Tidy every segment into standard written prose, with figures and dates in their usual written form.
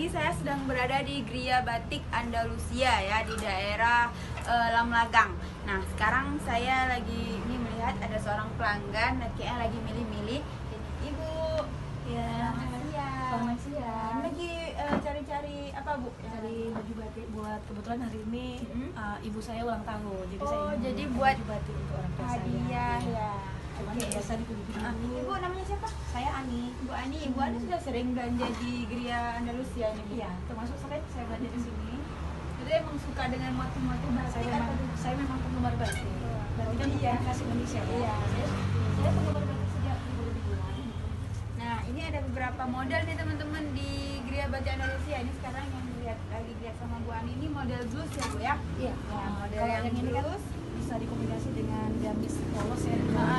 ini saya sedang berada di Gria Batik Andalusia ya, di daerah Lamlagang. Nah, sekarang saya lagi ini melihat ada seorang pelanggan kayaknya lagi milih-milih. Ibu, Ya, selamat siang. Lagi cari-cari apa, Bu? cari baju batik buat kebetulan hari ini ibu saya ulang tahun, jadi saya ingin jadi membeli buat baju batik untuk orang tua saya. hadiah ya. Cuman Oke. biasa dipilih-pilih. Ibu namanya siapa? Saya Ani. Ibu Ani. Ibu Ani sudah sering belanja di Gria Andalusia ini, Bu? Iya, termasuk sering saya belanja di sini. Jadi emang suka dengan motif-motif batik Saya memang penggemar batik. Batik kan iya. khas Indonesia. Iya. Saya penggemar batik sejak 2007-an. Nah, ini ada beberapa model nih teman-teman di Gria Batik Andalusia. Ini sekarang yang lagi lihat sama Bu Ani ini model blues ya, Bu ya? Iya. Model Kalau yang yang ini kan blues. bisa dikombinasi dengan gamis polos ya.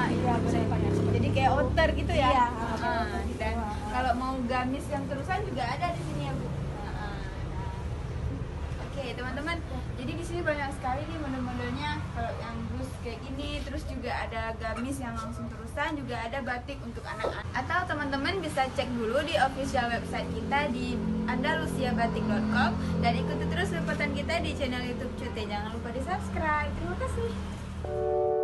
Iya, Saya pakai seperti jadi kayak itu. outer gitu ya? Iya, Dan kalau mau gamis yang terusan juga ada di sini ya, Bu? Oke, teman-teman. Jadi di sini banyak sekali nih model-modelnya. Kalau yang blues kayak gini, terus juga ada gamis yang langsung terusan, juga ada batik untuk anak-anak. Atau teman-teman bisa cek dulu di official website kita di andalusiabatik.com dan ikuti terus liputan kita di channel YouTube Cute. Jangan lupa di-subscribe. Terima kasih.